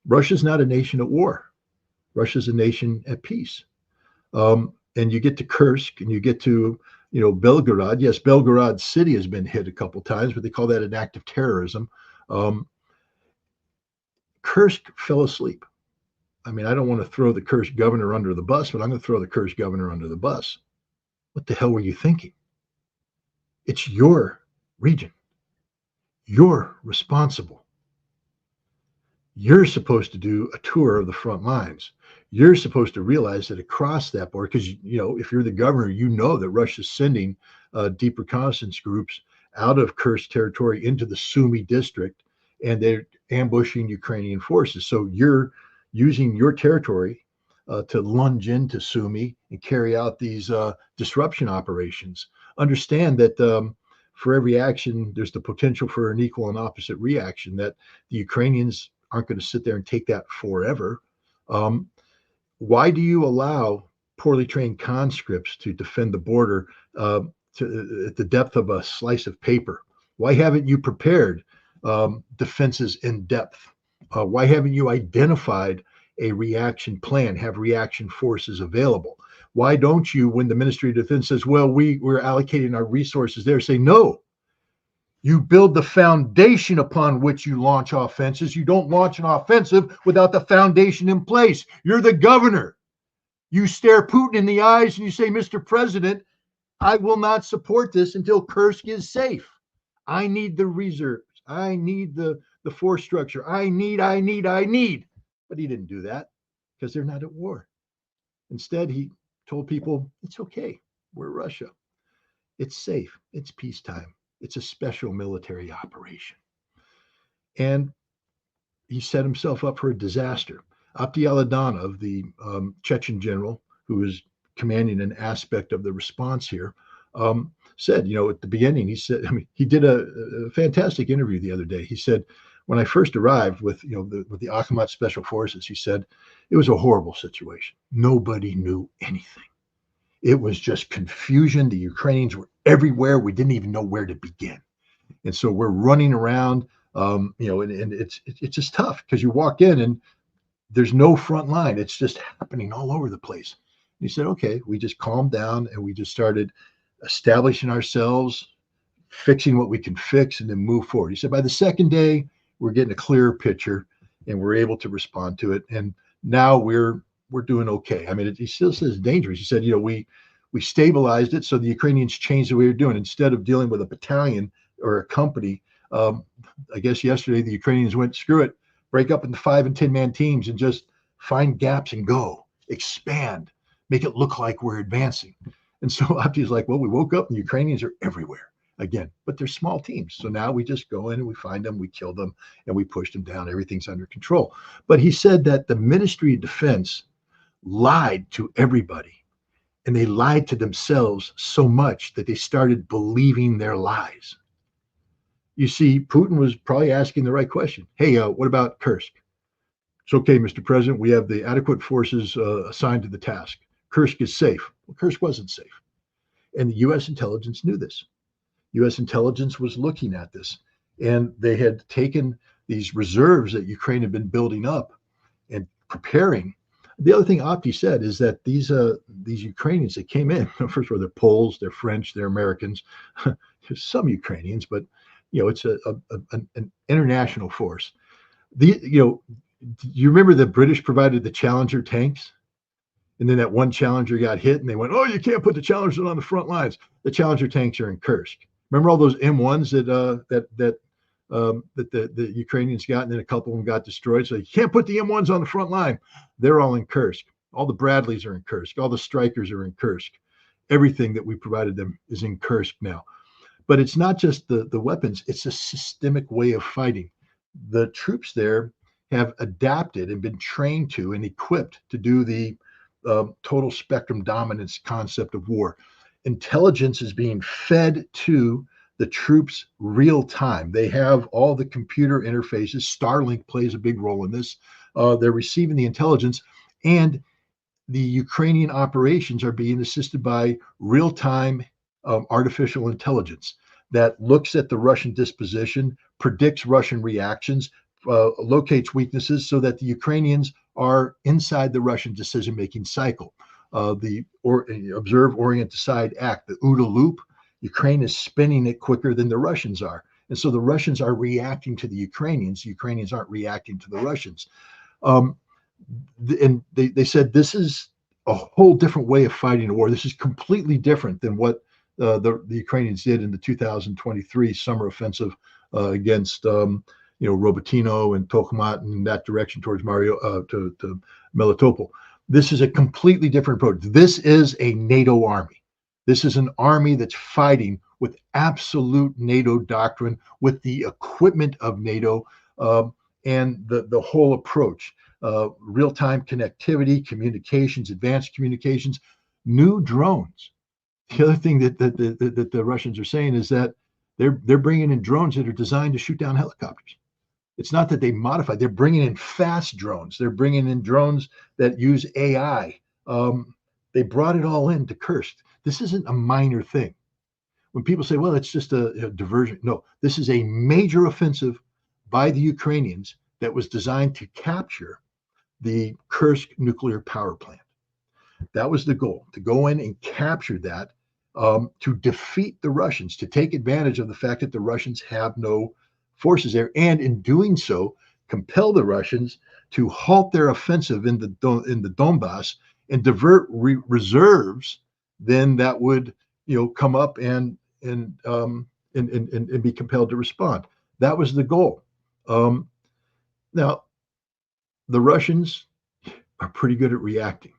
Russia's not a nation at war. Russia's a nation at peace. And you get to Kursk and you get to, Belgorod. Yes, Belgorod city has been hit a couple times, but they call that an act of terrorism. Kursk fell asleep. I mean, I don't want to throw the Kursk governor under the bus, but I'm going to throw the Kursk governor under the bus. What the hell were you thinking? It's your region. You're responsible. You're supposed to do a tour of the front lines. You're supposed to realize that across that border, because, if you're the governor, you know that Russia's sending deep reconnaissance groups out of Kursk territory into the Sumy district, and they're ambushing Ukrainian forces. So you're using your territory to lunge into Sumy and carry out these disruption operations. Understand that for every action, there's the potential for an equal and opposite reaction, that the Ukrainians aren't going to sit there and take that forever. Why do you allow poorly trained conscripts to defend the border at the depth of a slice of paper? Why haven't you prepared defenses in depth? Why haven't you identified a reaction plan, have reaction forces available? Why don't you, when the Ministry of Defense says, well, we're allocating our resources there, say, no, you build the foundation upon which you launch offenses. You don't launch an offensive without the foundation in place. You're the governor. You stare Putin in the eyes and you say, Mr. President, I will not support this until Kursk is safe. I need the reserves. I need the force structure. I need. But he didn't do that because they're not at war. Instead, he told people, it's okay. We're Russia. It's safe. It's peacetime. It's a special military operation. And he set himself up for a disaster. Abdialadanov, the Chechen general who was commanding an aspect of the response here, said, at the beginning, he did a fantastic interview the other day. He said, when I first arrived with the Akhmat Special Forces, he said, it was a horrible situation. Nobody knew anything. It was just confusion. The Ukrainians were everywhere. We didn't even know where to begin. And so we're running around, and it's just tough because you walk in and there's no front line. It's just happening all over the place. And he said, okay, we just calmed down and we just started establishing ourselves, fixing what we can fix, and then move forward. He said, by the second day, we're getting a clearer picture and we're able to respond to it. And now we're doing okay. I mean, he still says dangerous. He said, we stabilized it. So the Ukrainians changed the way they're doing. Instead of dealing with a battalion or a company I guess yesterday the Ukrainians went, screw it, break up into 5 and 10-man teams and just find gaps and go, expand, make it look like we're advancing. And so Opti's like, well, we woke up and the Ukrainians are everywhere again, but they're small teams. So now we just go in and we find them, we kill them, and we push them down. Everything's under control. But he said that the Ministry of Defense lied to everybody, and they lied to themselves so much that they started believing their lies. You see, Putin was probably asking the right question. Hey, what about Kursk? It's okay, Mr. President. We have the adequate forces assigned to the task. Kursk is safe. Well, Kursk wasn't safe. And the U.S. intelligence knew this. U.S. intelligence was looking at this, and they had taken these reserves that Ukraine had been building up and preparing. The other thing Opti said is that these Ukrainians that came in, first of all, they're Poles, they're French, they're Americans. There's some Ukrainians, but it's an international force. You remember the British provided the Challenger tanks? And then that one Challenger got hit and they went, oh, you can't put the Challengers on the front lines. The Challenger tanks are in Kursk. Remember all those M1s that the Ukrainians got, and then a couple of them got destroyed. So you can't put the M1s on the front line. They're all in Kursk. All the Bradleys are in Kursk. All the Strykers are in Kursk. Everything that we provided them is in Kursk now. But it's not just the weapons. It's a systemic way of fighting. The troops there have adapted and been trained to and equipped to do the total spectrum dominance concept of war. Intelligence is being fed to the troops real time. They have all the computer interfaces. Starlink plays a big role in this. They're receiving the intelligence, and the Ukrainian operations are being assisted by real-time artificial intelligence that looks at the Russian disposition, predicts Russian reactions, locates weaknesses so that the Ukrainians are inside the Russian decision-making cycle. The observe, orient, decide, act, the OODA loop, Ukraine is spinning it quicker than the Russians are. And so the Russians are reacting to the Ukrainians. The Ukrainians aren't reacting to the Russians. And they said this is a whole different way of fighting a war. This is completely different than what the Ukrainians did in the 2023 summer offensive against Robotyno and Tokmat and in that direction towards to Melitopol. This is a completely different approach. This is a NATO army. This is an army that's fighting with absolute NATO doctrine, with the equipment of NATO, and the whole approach. Real-time connectivity, communications, advanced communications, new drones. The other thing that the Russians are saying is that they're bringing in drones that are designed to shoot down helicopters. It's not that they modified. They're bringing in fast drones. They're bringing in drones that use AI. They brought it all into Kursk. This isn't a minor thing. When people say, well, it's just a diversion. No, this is a major offensive by the Ukrainians that was designed to capture the Kursk nuclear power plant. That was the goal, to go in and capture that, to defeat the Russians, to take advantage of the fact that the Russians have no forces there, and in doing so, compel the Russians to halt their offensive in the Donbass and divert reserves. Then that would, come up and be compelled to respond. That was the goal. Now, the Russians are pretty good at reacting.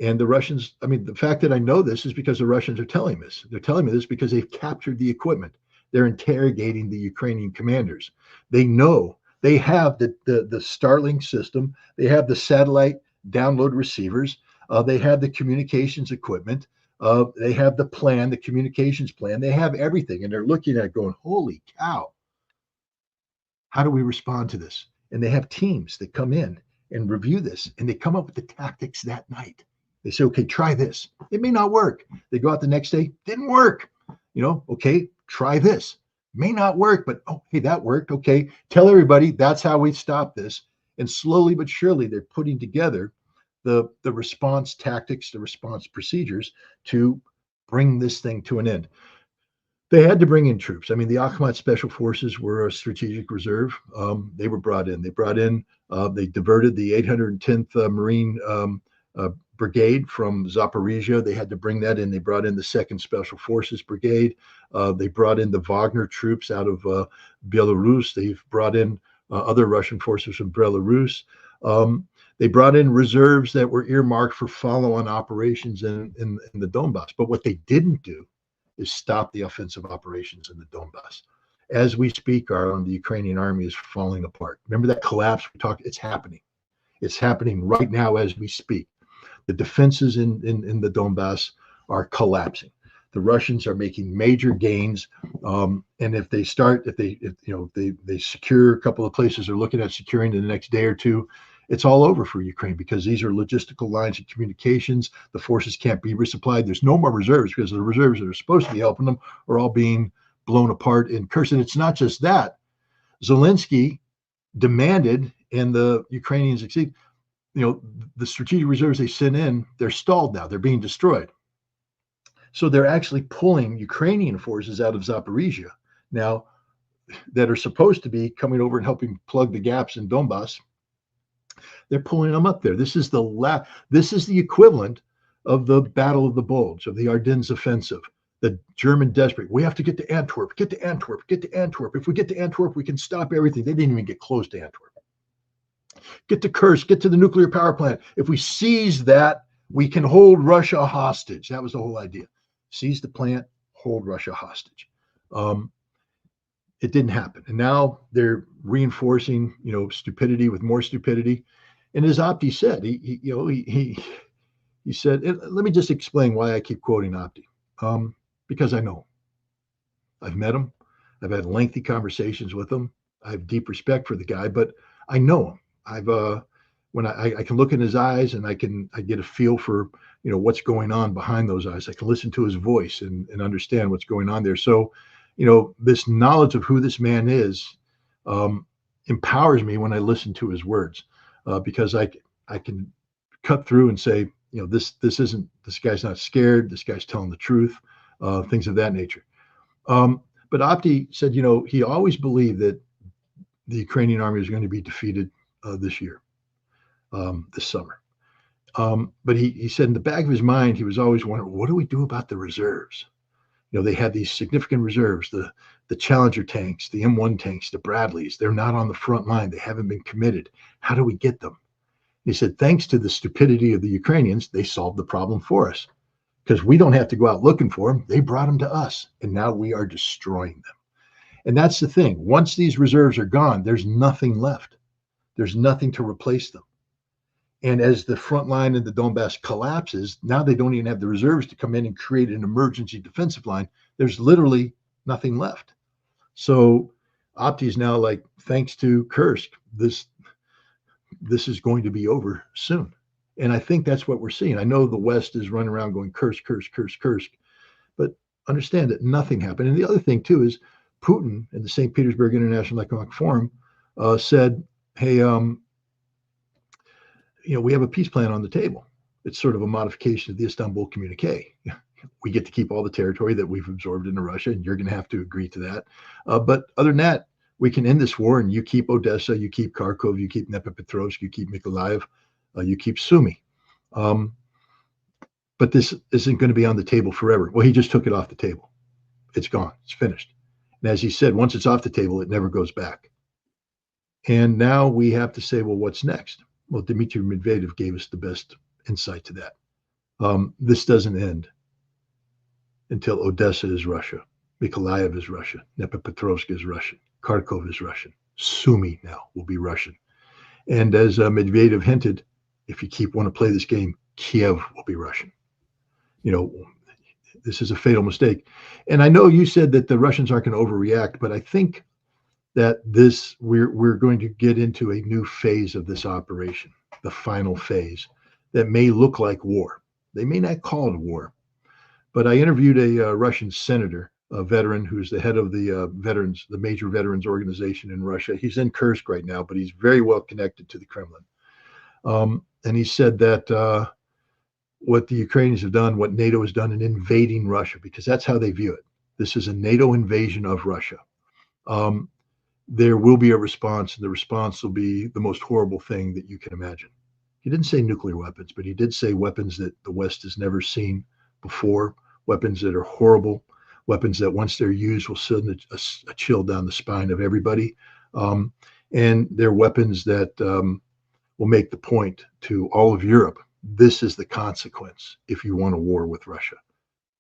And the Russians, the fact that I know this is because the Russians are telling me this. They're telling me this because they've captured the equipment. They're interrogating the Ukrainian commanders. They know they have the Starlink system. They have the satellite download receivers. They have the communications equipment. They have the plan, the communications plan. They have everything. And they're looking at it going, holy cow, how do we respond to this? And they have teams that come in and review this, and they come up with the tactics that night. They say, okay, try this. It may not work. They go out the next day, didn't work. Okay, try this. May not work, but oh, hey, that worked. Okay, tell everybody that's how we stop this. And slowly but surely, they're putting together the response tactics, the response procedures to bring this thing to an end. They had to bring in troops. The Akhmat Special Forces were a strategic reserve. They were brought in. They diverted the 810th Marine brigade from Zaporizhia. They had to bring that in. They brought in the 2nd Special Forces Brigade. They brought in the Wagner troops out of Belarus. They've brought in other Russian forces from Belarus. They brought in reserves that were earmarked for follow-on operations in the Donbass. But what they didn't do is stop the offensive operations in the Donbass. As we speak, the Ukrainian army is falling apart. Remember that collapse we talked? It's happening. It's happening right now as we speak. The defenses in the Donbass are collapsing. The Russians are making major gains, and if they secure a couple of places they're looking at securing in the next day or two, it's all over for Ukraine, because these are logistical lines of communications. The forces can't be resupplied. There's no more reserves, because the reserves that are supposed to be helping them are all being blown apart in Kursk. And it's not just that. Zelensky demanded, and the Ukrainians accede, the strategic reserves they sent in, they're stalled now. They're being destroyed. So they're actually pulling Ukrainian forces out of Zaporizhia now that are supposed to be coming over and helping plug the gaps in Donbass. They're pulling them up there. This is the equivalent of the Battle of the Bulge, of the Ardennes offensive. The German desperate, we have to get to Antwerp, get to Antwerp, get to Antwerp. If we get to Antwerp, we can stop everything. They didn't even get close to Antwerp. Get to Kursk, get to the nuclear power plant. If we seize that, we can hold Russia hostage. That was the whole idea. Seize the plant, hold Russia hostage. It didn't happen. And now they're reinforcing, stupidity with more stupidity. And as Opti said, he said, let me just explain why I keep quoting Opti. Because I know. I've met him. I've had lengthy conversations with him. I have deep respect for the guy, but I know him. When I can look in his eyes, and I get a feel for, what's going on behind those eyes. I can listen to his voice and understand what's going on there. So, this knowledge of who this man is empowers me when I listen to his words, because I can cut through and say, this guy's not scared. This guy's telling the truth, things of that nature. But Opti said, he always believed that the Ukrainian army was going to be defeated this year, this summer. But he said in the back of his mind, he was always wondering, what do we do about the reserves? They had these significant reserves, the Challenger tanks, the M1 tanks, the Bradleys. They're not on the front line. They haven't been committed. How do we get them? He said, thanks to the stupidity of the Ukrainians, they solved the problem for us, because we don't have to go out looking for them. They brought them to us, and now we are destroying them. And that's the thing. Once these reserves are gone, there's nothing left. There's nothing to replace them. And as the front line in the Donbass collapses, now they don't even have the reserves to come in and create an emergency defensive line. There's literally nothing left. So Opti is now like, thanks to Kursk, this is going to be over soon. And I think that's what we're seeing. I know the West is running around going Kursk, Kursk, Kursk, Kursk, but understand that nothing happened. And the other thing too is Putin in the St. Petersburg International Economic Forum said, hey, we have a peace plan on the table. It's sort of a modification of the Istanbul Communique. We get to keep all the territory that we've absorbed into Russia, and you're going to have to agree to that. But other than that, we can end this war, and you keep Odessa, you keep Kharkov, you keep Dnipropetrovsk, you keep Mykolaiv, you keep Sumy. But this isn't going to be on the table forever. Well, he just took it off the table. It's gone. It's finished. And as he said, once it's off the table, it never goes back. And now we have to say, well, what's next? Well, Dmitry Medvedev gave us the best insight to that. This doesn't end until Odessa is Russia, Mykolaiv is Russia, Dnipropetrovsk is Russian, Kharkov is Russian, Sumy now will be Russian. And as Medvedev hinted, if you want to play this game, Kiev will be Russian. This is a fatal mistake. And I know you said that the Russians aren't going to overreact, but I think that we're going to get into a new phase of this operation, the final phase, that may look like war. They may not call it war. But I interviewed a Russian senator, a veteran who's the head of the major veterans organization in Russia. He's in Kursk right now, but he's very well connected to the Kremlin. And he said that what the Ukrainians have done, what NATO has done in invading Russia, because that's how they view it. This is a NATO invasion of Russia. There will be a response, and the response will be the most horrible thing that you can imagine. He didn't say nuclear weapons, but he did say weapons that the West has never seen before, weapons that are horrible, weapons that once they're used will send a chill down the spine of everybody. Um, and they're weapons that will make the point to all of Europe. This is the consequence if you want a war with Russia.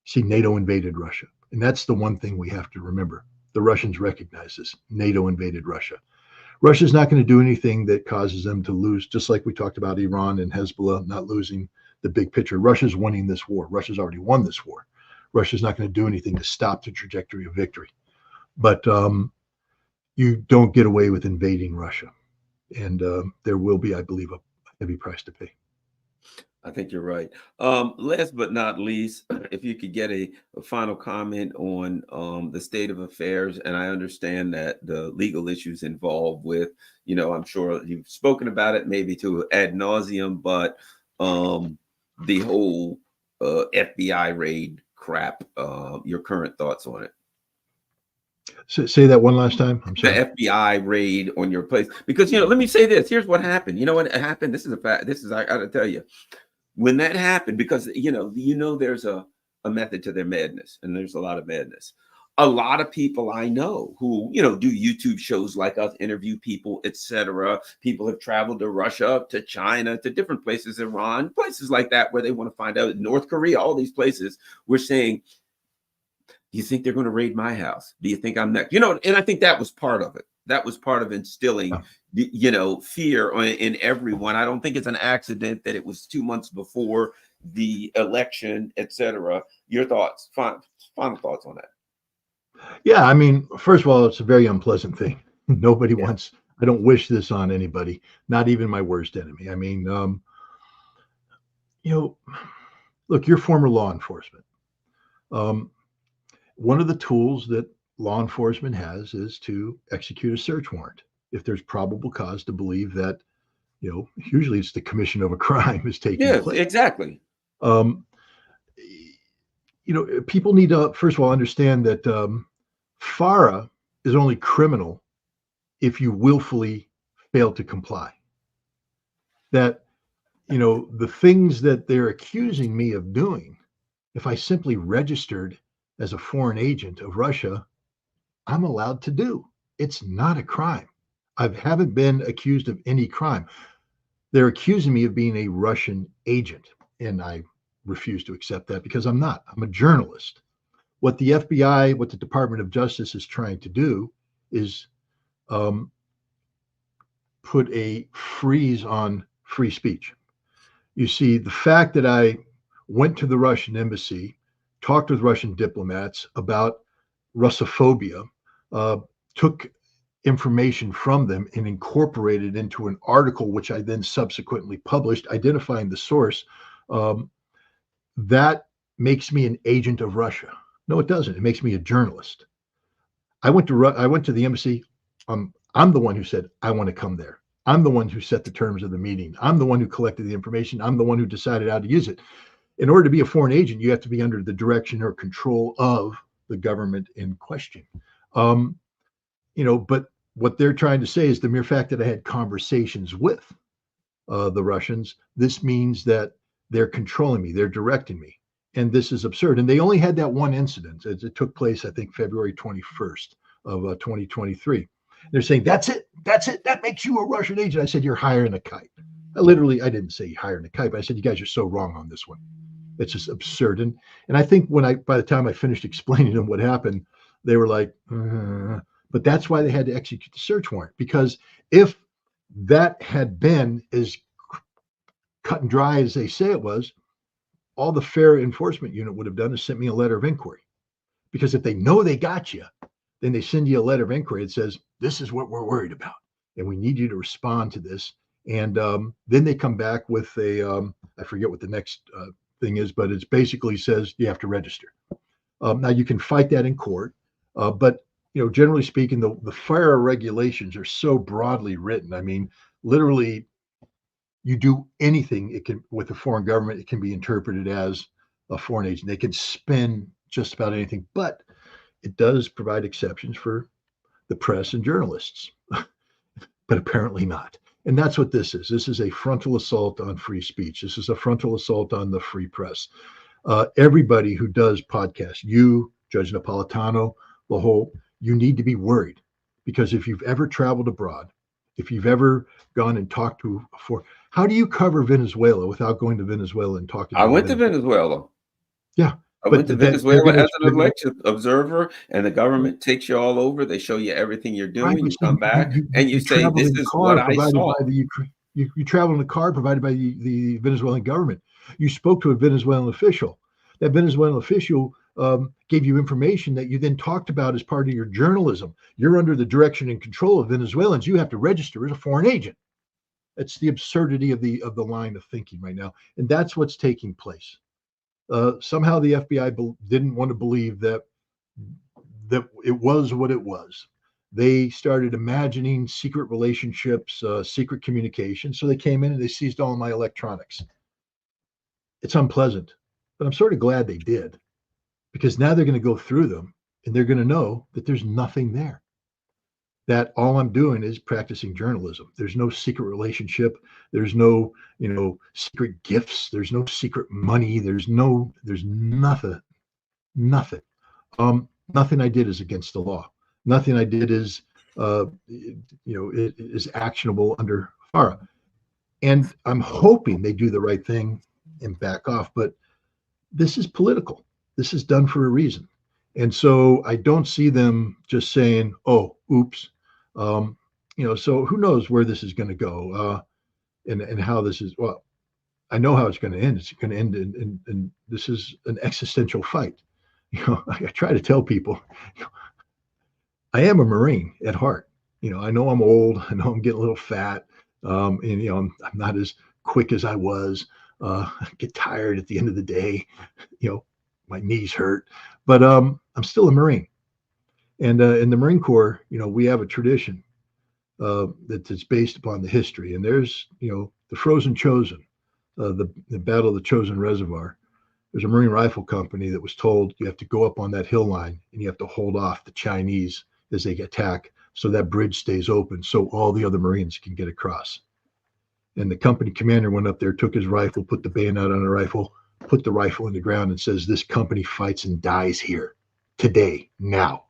See, NATO invaded Russia. And that's the one thing we have to remember. The Russians recognize this. NATO invaded Russia. Russia's not going to do anything that causes them to lose, just like we talked about Iran and Hezbollah not losing the big picture. Russia's winning this war. Russia's already won this war. Russia's not going to do anything to stop the trajectory of victory. But you don't get away with invading Russia. And there will be, I believe, a heavy price to pay. I think you're right. Last but not least, if you could get a final comment on the state of affairs, and I understand that the legal issues involved with, I'm sure you've spoken about it maybe to ad nauseum, but the whole FBI raid crap, your current thoughts on it. So, say that one last time. I'm sorry. The FBI raid on your place, because let me say this. Here's what happened. You know what happened? This is a fact. I gotta tell you. When that happened, because there's a method to their madness, and there's a lot of madness. A lot of people I know who do YouTube shows like us, interview people, etc. People have traveled to Russia, to China, to different places, Iran, places like that, where they want to find out. North Korea, all these places. We're saying, do you think they're going to raid my house? Do you think I'm next? And I think that was part of it. That was part of instilling, fear in everyone. I don't think it's an accident that it was 2 months before the election, etc. Your thoughts, final thoughts on that? Yeah, I mean, first of all, it's a very unpleasant thing. Nobody wants. I don't wish this on anybody, not even my worst enemy. I mean, look, you're former law enforcement. One of the tools that law enforcement has is to execute a search warrant if there's probable cause to believe that, usually it's the commission of a crime is taking place. Exactly. People need to, first of all, understand that FARA is only criminal if you willfully fail to comply. That, the things that they're accusing me of doing, if I simply registered as a foreign agent of Russia, I'm allowed to do. It's not a crime. I haven't been accused of any crime. They're accusing me of being a Russian agent, and I refuse to accept that because I'm not. I'm a journalist. What the FBI, what the Department of Justice is trying to do is put a freeze on free speech. You see, the fact that I went to the Russian embassy, talked with Russian diplomats about Russophobia, took information from them and incorporated into an article, which I then subsequently published, identifying the source. That makes me an agent of Russia. No, it doesn't. It makes me a journalist. I went to the embassy. I'm the one who said, I want to come there. I'm the one who set the terms of the meeting. I'm the one who collected the information. I'm the one who decided how to use it. In order to be a foreign agent, you have to be under the direction or control of the government in question. But what they're trying to say is the mere fact that I had conversations with the Russians, this means that they're controlling me, they're directing me. And this is absurd. And they only had that one incident. It took place, I think, February 21st of 2023. They're saying, that's it. That makes you a Russian agent. I said, you're hiring a kite. I didn't say hiring a kite, but I said, you guys are so wrong on this one. It's just absurd. And I think by the time I finished explaining to them what happened, they were like, but that's why they had to execute the search warrant. Because if that had been as cut and dry as they say it was, all the fair enforcement unit would have done is sent me a letter of inquiry. Because if they know they got you, then they send you a letter of inquiry that says, this is what we're worried about, and we need you to respond to this. And then they come back with I forget what the next thing is, but it basically says you have to register. Now you can fight that in court, but generally speaking, the FARA regulations are so broadly written. I mean, literally, you do anything with a foreign government, it can be interpreted as a foreign agent. They can spin just about anything, but it does provide exceptions for the press and journalists, but apparently not. And that's what this is. This is a frontal assault on free speech. This is a frontal assault on the free press. Everybody who does podcasts, you, Judge Napolitano, the whole, you need to be worried, because if you've ever traveled abroad, if you've ever gone and talked to how do you cover Venezuela without going to Venezuela and talking I to the went to Venezuela? Venezuela. Yeah, I but went to that they're Venezuela gonna as an election observer, and the government takes you all over. They show you everything you're right. doing. But You see, come back and you you say, traveled "This in a is what car I provided saw." by the Ukraine. You traveled in a car provided by the Venezuelan government. You spoke to a Venezuelan official. That Venezuelan official gave you information that you then talked about as part of your journalism. You're under the direction and control of Venezuelans. You have to register as a foreign agent. It's the absurdity of the line of thinking right now, and that's what's taking place. Somehow the FBI didn't want to believe that it was what it was. They started imagining secret relationships, secret communication. So they came in and they seized all my electronics. It's unpleasant, but I'm sort of glad they did, because now they're going to go through them and they're going to know that there's nothing there. That all I'm doing is practicing journalism. There's no secret relationship. There's no, secret gifts. There's no secret money. There's nothing, nothing. Nothing I did is against the law. Nothing I did is, it is actionable under FARA. And I'm hoping they do the right thing and back off. But this is political. This is done for a reason. And so I don't see them just saying, "Oh, oops." So who knows where this is going to go, and how this is. Well, I know how it's going to end. It's going to end in this is an existential fight. I try to tell people, I am a Marine at heart. I know I'm old. I know I'm getting a little fat. And I'm not as quick as I was. I get tired at the end of the day. My knees hurt, but I'm still a Marine. And in the Marine Corps, we have a tradition that's based upon the history. And there's, the Frozen Chosen, the Battle of the Chosen Reservoir. There's a Marine Rifle Company that was told you have to go up on that hill line and you have to hold off the Chinese as they attack, so that bridge stays open so all the other Marines can get across. And the company commander went up there, took his rifle, put the bayonet on the rifle, put the rifle in the ground, and says, "This company fights and dies here today, now.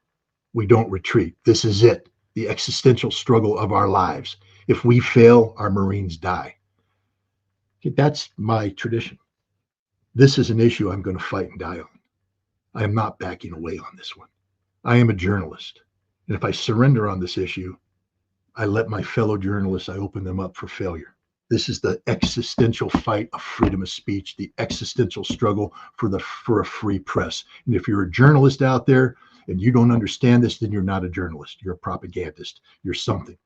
We don't retreat. This is it, the existential struggle of our lives. If we fail, our Marines die." That's my tradition. This is an issue I'm going to fight and die on. I am not backing away on this one. I am a journalist. And if I surrender on this issue, I let my fellow journalists, I open them up for failure. This is the existential fight of freedom of speech, the existential struggle for a free press. And if you're a journalist out there and you don't understand this, then you're not a journalist. You're a propagandist. You're something.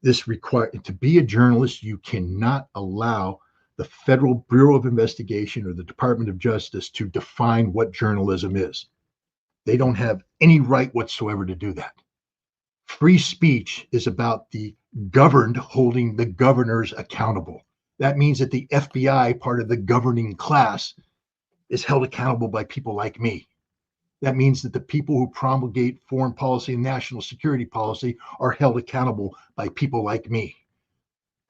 To be a journalist, you cannot allow the Federal Bureau of Investigation or the Department of Justice to define what journalism is. They don't have any right whatsoever to do that. Free speech is about the governed holding the governors accountable. That means that the FBI, part of the governing class, is held accountable by people like me. That means that the people who promulgate foreign policy and national security policy are held accountable by people like me.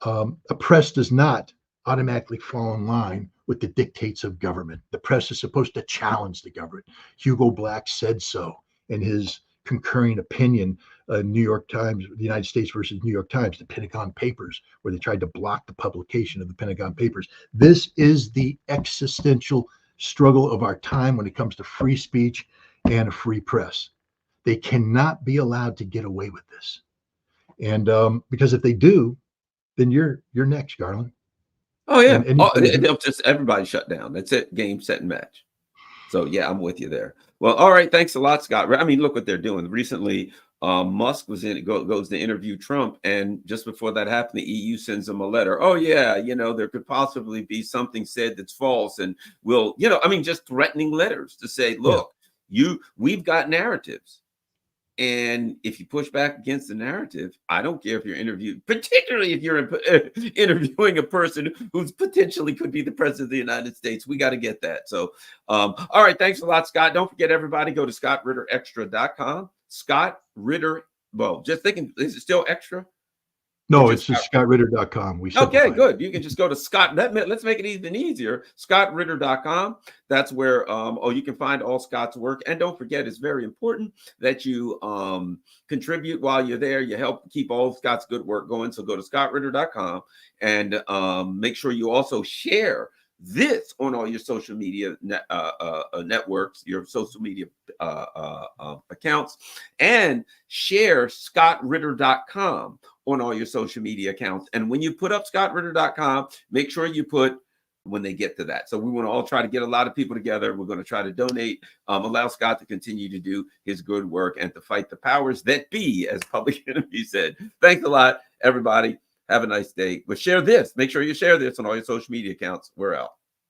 A press does not automatically fall in line with the dictates of government. The press is supposed to challenge the government. Hugo Black said so in his concurring opinion, New York Times, the United States versus New York Times, the Pentagon Papers, where they tried to block the publication of the Pentagon Papers. This is the existential struggle of our time when it comes to free speech and a free press. They cannot be allowed to get away with this. And because if they do, then you're next, Garland. Oh yeah. And anybody They'll just everybody shut down. That's it. Game, set, and match. So yeah, I'm with you there. Well, all right. Thanks a lot, Scott. I mean, look what they're doing. Recently, Musk goes to interview Trump, and just before that happened, the EU sends him a letter. Oh yeah, there could possibly be something said that's false, and just threatening letters to say, look, we've got narratives. And if you push back against the narrative, I don't care if you're interviewed, particularly if you're interviewing a person who's potentially could be the president of the United States. We got to get that. So, all right. Thanks a lot, Scott. Don't forget, everybody, go to scottritterextra.com. Scott Ritter. Well, just thinking, is it still extra? Or No, just it's just scottritter.com. We Okay, simplified it. good. You can just go to Scott. Let's make it even easier. ScottRitter.com. That's where you can find all Scott's work. And don't forget, it's very important that you contribute while you're there. You help keep all of Scott's good work going. So go to ScottRitter.com and make sure you also share this on all your social media networks, your social media accounts, and share ScottRitter.com on all your social media accounts. And when you put up ScottRitter.com, make sure you put when they get to that. So we want to all try to get a lot of people together. We're going to try to donate, allow Scott to continue to do his good work and to fight the powers that be, as Public Enemy said. Thanks a lot, everybody. Have a nice day. But share this. Make sure you share this on all your social media accounts. We're out.